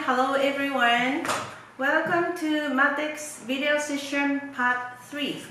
hello everyone. Welcome to Matex Video Session Part 3.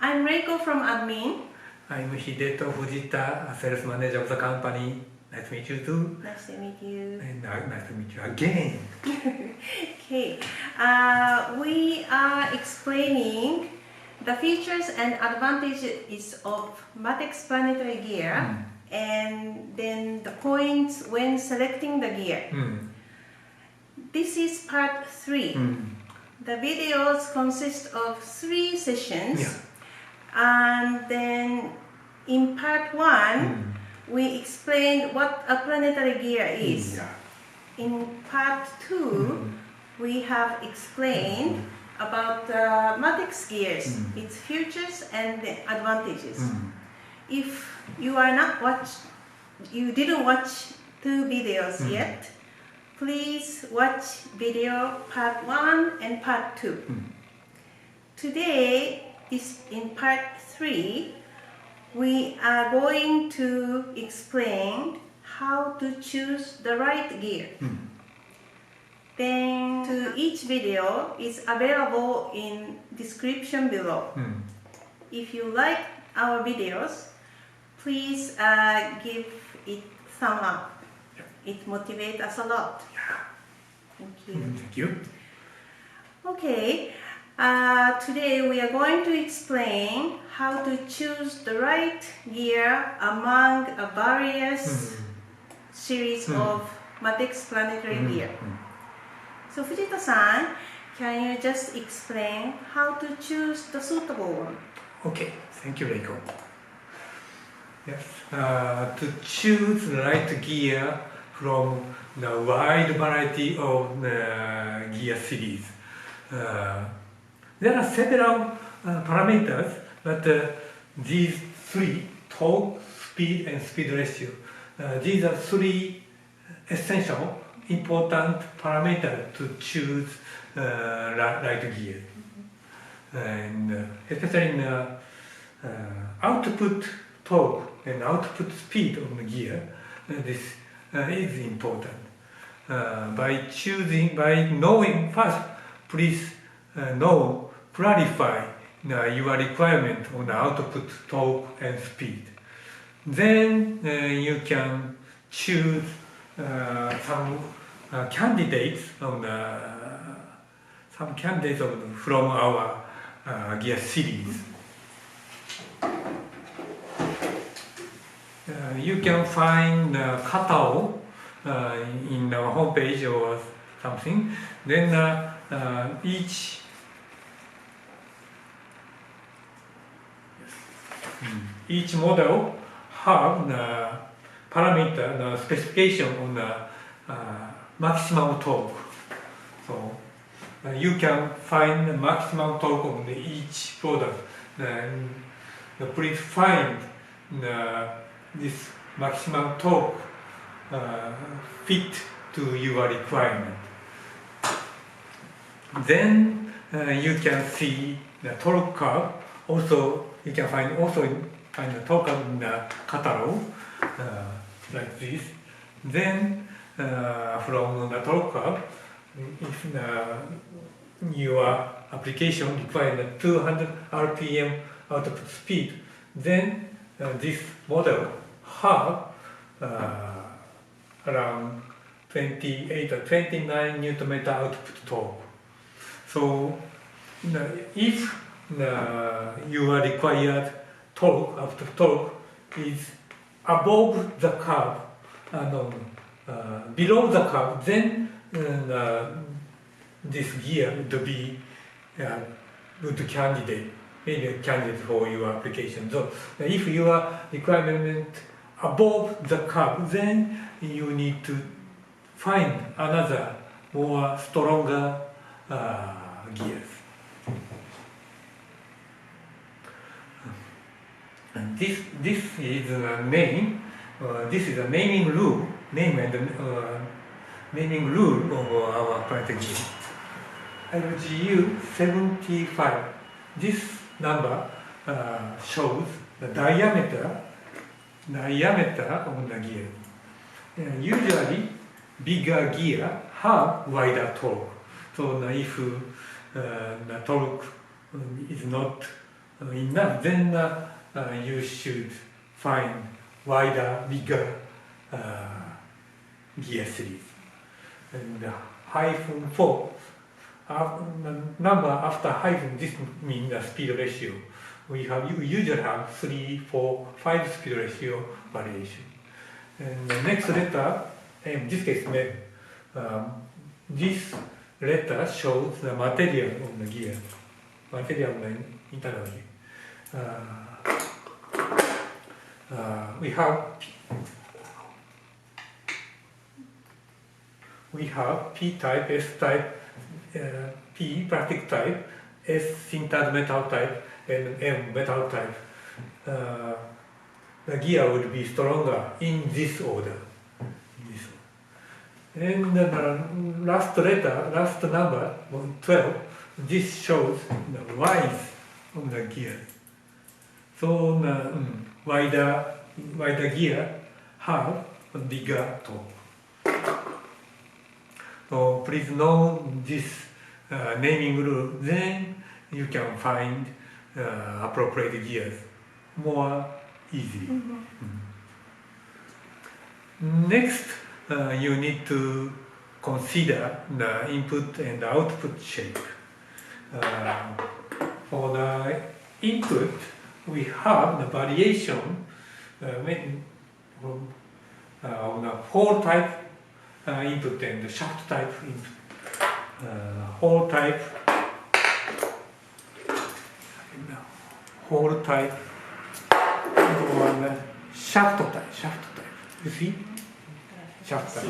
I'm Reiko from Admin. I'm Hideto Fujita, Sales Manager of the company. Nice to meet you too. Nice to meet you. And nice to meet you again. Okay, we are explaining the features and advantages of Matex Planetary gear and then the points when selecting the gear. This is part 3. The videos consist of 3 sessions, and then in part 1 we explained what a planetary gear is. In part 2 we have explained about Matex gears, its features and the advantages. If you didn't watch 2 videos yet, please watch video part 1 and part 2. Today is in part 3. We are going to explain how to choose the right gear. Then to each video is available in description below. If you like our videos, please give it thumb up. It motivates us a lot. Thank you. Thank you. Okay, today we are going to explain how to choose the right gear among a various series of Matex Planetary gear. So Fujita-san, can you just explain how to choose the suitable one? Okay, thank you, Reiko. Yes, to choose the right gear from the wide variety of gear series. There are several parameters, but these 3, torque, speed and speed ratio, these are 3 essential important parameters to choose right gear. And especially in output torque and output speed of the gear, this is important. By knowing first, please clarify your requirement on the output torque and speed. Then you can choose some candidates from our gear series. You can find catalog in our homepage or something. Then each model have the parameter, the specification on the maximum torque. So you can find the maximum torque on each product. Then please find this maximum torque fit to your requirement. Then you can see the torque curve. Also, you can find the torque curve in the catalog, like this. Then from the torque curve, if your application requires 200 RPM output speed, then this model have around 28 or 29 Nm output torque. So if your required torque, output torque, is above the curve, below the curve, then this gear would be good candidate, maybe a candidate for your application. So if your requirement above the curve, then you need to find another more stronger gears. And this is a name. This is a naming rule. Naming rule of our planetary gear. LGU 75. This number shows the diameter of the gear. Usually bigger gear have wider torque. So if the torque is not enough, then you should find wider, bigger gear series. And hyphen 4, number after hyphen, this means the speed ratio. We usually have 3, 4, 5 speed ratio variation. And the next letter, in this case, this letter shows the material of the gear, material of the internal gear. We have P-type, S-type, P plastic type, S sintered metal type, and M metal type. The gear will be stronger in this order. And the last letter, last number, 12, this shows the rise of the gear. So the wider gear have a bigger torque. So please know this naming rule, then you can find appropriate gears more easily. Next, you need to consider the input and output shape. For the input, we have the variation on the hole type input and the shaft type input. Hole type, or the shaft type. You see? Shaft type.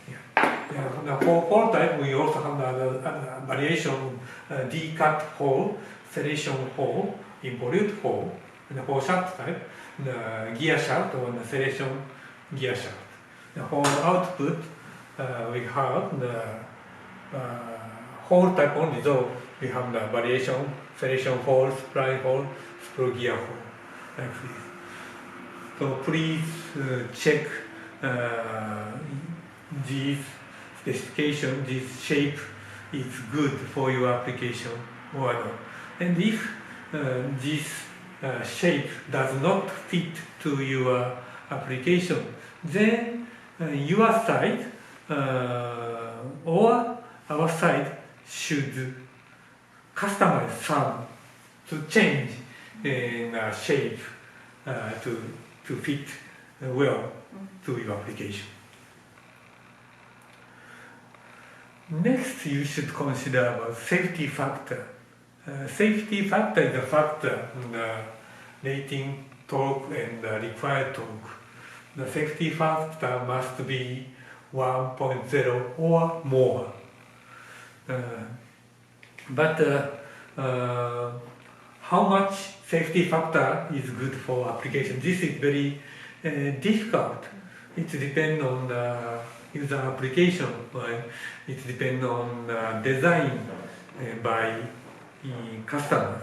Yeah. For hole type, we also have the variation D-cut hole, serration hole, involute hole. And for shaft type, the gear shaft or the serration gear shaft. For output, we have the hole type only, though we have the variation, serration hole, spline hole, screw gear hole, like this. So please check this specification, this shape is good for your application or not. And if this shape does not fit to your application, then your side or our side should customize some to change shape to fit well to your application. Next, you should consider about safety factor. Safety factor is a factor in the rating torque and the required torque. The safety factor must be 1.0 or more. But how much safety factor is good for application? This is very difficult. It depends on the user application. Right? It depends on the design by customers.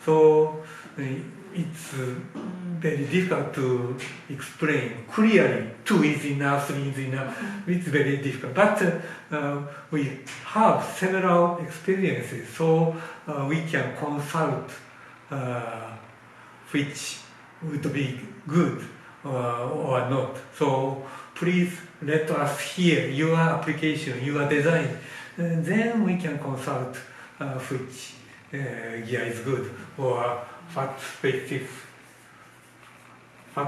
So it's very difficult to explain clearly 2 is enough, 3 is enough. It's very difficult. But we have several experiences, so we can consult which would be good or not. So please let us hear your application, your design, and then we can consult which gear is good, or what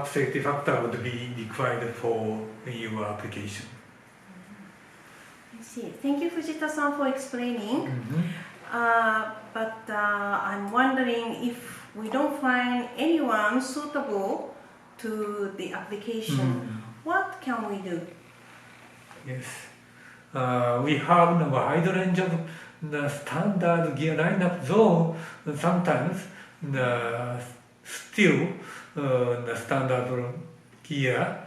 safety factor would be required for your application. I see. Thank you, Fujita-san, for explaining. But I'm wondering if we don't find anyone suitable to the application, what can we do? Yes. We have a wide range of the standard gear lineup, though sometimes still the standard gear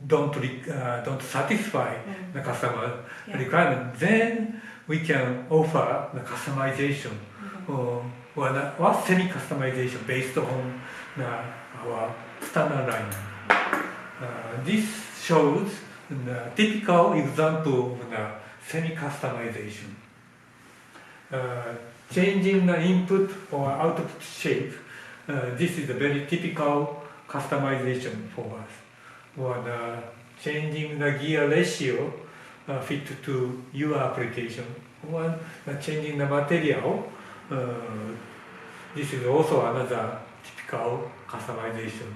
don't satisfy the customer requirement. Then we can offer the customization or semi-customization based on our standard lineup. This shows the typical example of the semi-customization. Changing the input or output shape, this is a very typical customization for us. Or changing the gear ratio fit to your application. Or changing the material, this is also another typical customization.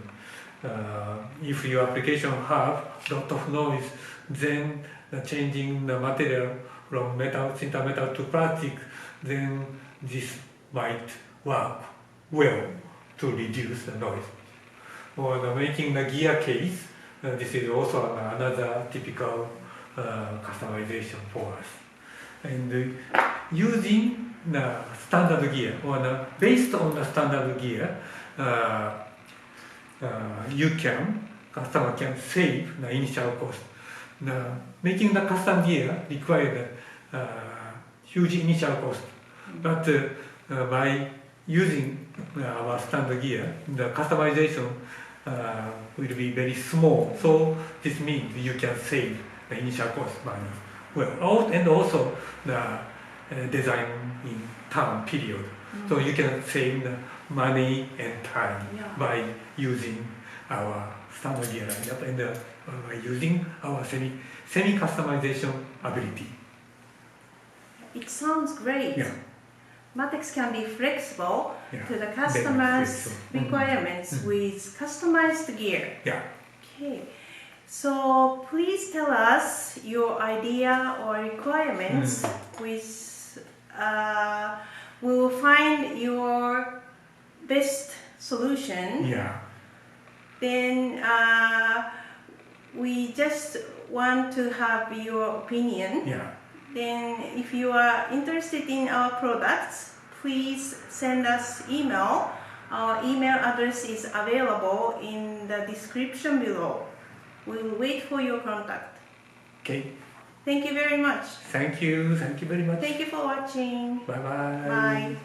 If your application have lot of noise, then changing the material from metal, sinter metal to plastic, then this might work well to reduce the noise. Or making the gear case, this is also another typical customization for us. And using the standard gear, or based on the standard gear, customer can save the initial cost. Making the custom gear requires huge initial cost, but by using our standard gear, the customization will be very small. So this means you can save the initial cost money. Well, and also the design in time period. So you can save the money and time by using our standard gear lineup and by using our semi-customization ability. It sounds great. Yeah. Matex can be flexible to the Very customer's flexible. requirements with customized gear. Yeah. Okay. So please tell us your idea or requirements. We will find your best solution. Yeah. Then we just want to have your opinion. Yeah. Then if you are interested in our products, please send us email. Our email address is available in the description below. We will wait for your contact. Okay. Thank you very much. Thank you. Thank you very much. Thank you for watching. Bye-bye. Bye.